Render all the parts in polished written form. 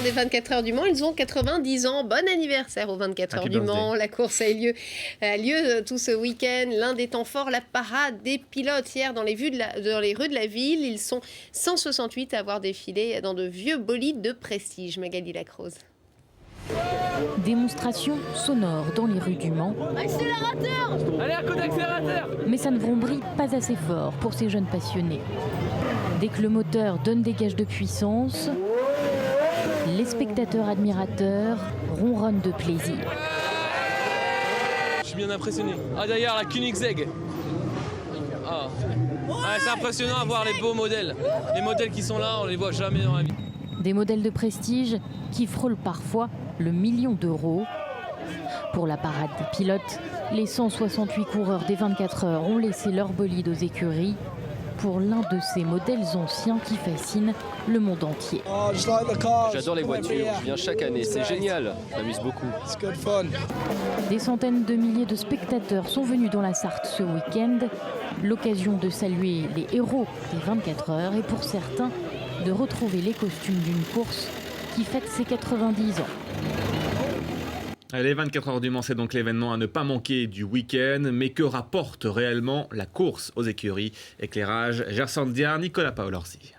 des 24 heures du Mans. Ils ont 90 ans. Bon anniversaire aux 24 heures du Mans. La course a lieu tout ce week-end. L'un des temps forts, la parade des pilotes. Hier, dans les rues de la ville, ils sont 168 à avoir défilé dans de vieux bolides de prestige. Magali Lacrose. Démonstration sonore dans les rues du Mans. Accélérateur! Allez, un coup d'accélérateur! Mais ça ne vrombrille pas assez fort pour ces jeunes passionnés. Dès que le moteur donne des gages de puissance, les spectateurs admirateurs ronronnent de plaisir. Je suis bien impressionné. Ah d'ailleurs, la Koenigsegg. C'est impressionnant à voir les beaux modèles. Les modèles qui sont là, on les voit jamais dans la vie. Des modèles de prestige qui frôlent parfois le million d'euros. Pour la parade des pilotes, les 168 coureurs des 24 heures ont laissé leur bolide aux écuries pour l'un de ces modèles anciens qui fascinent le monde entier. J'adore les voitures, je viens chaque année, c'est génial, je m'amuse beaucoup. Des centaines de milliers de spectateurs sont venus dans la Sarthe ce week-end, l'occasion de saluer les héros des 24 heures et pour certains, de retrouver les costumes d'une course qui fête ses 90 ans. Les 24 heures du Mans, c'est donc l'événement à ne pas manquer du week-end. Mais que rapporte réellement la course aux écuries? Éclairage, Gersandia, Nicolas Paolorsi.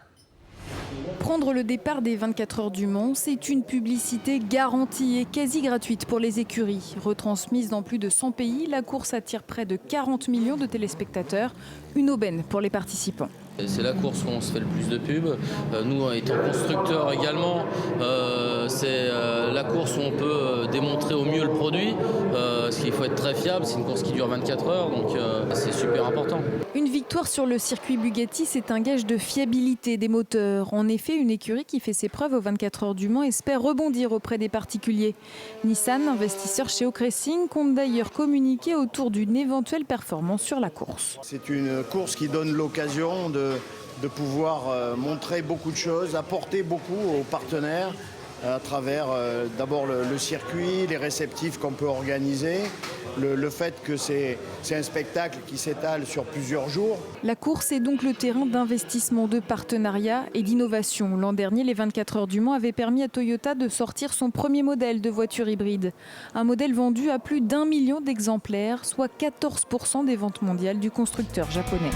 Prendre le départ des 24 heures du Mans, c'est une publicité garantie et quasi gratuite pour les écuries. Retransmise dans plus de 100 pays, la course attire près de 40 millions de téléspectateurs. Une aubaine pour les participants. C'est la course où on se fait le plus de pubs. Nous, étant constructeurs également, c'est la course où on peut démontrer au mieux le produit. Parce qu'il faut être très fiable, c'est une course qui dure 24 heures, donc c'est super important. Une victoire sur le circuit Bugatti, c'est un gage de fiabilité des moteurs. En effet, une écurie qui fait ses preuves aux 24 heures du Mans espère rebondir auprès des particuliers. Nissan, investisseur chez Oak Racing, compte d'ailleurs communiquer autour d'une éventuelle performance sur la course. C'est une course qui donne l'occasion de pouvoir montrer beaucoup de choses, apporter beaucoup aux partenaires à travers d'abord le circuit, les réceptifs qu'on peut organiser, le fait que c'est un spectacle qui s'étale sur plusieurs jours. La course est donc le terrain d'investissement, de partenariat et d'innovation. L'an dernier, les 24 heures du Mans avaient permis à Toyota de sortir son premier modèle de voiture hybride. Un modèle vendu à plus d'1 million d'exemplaires, soit 14% des ventes mondiales du constructeur japonais.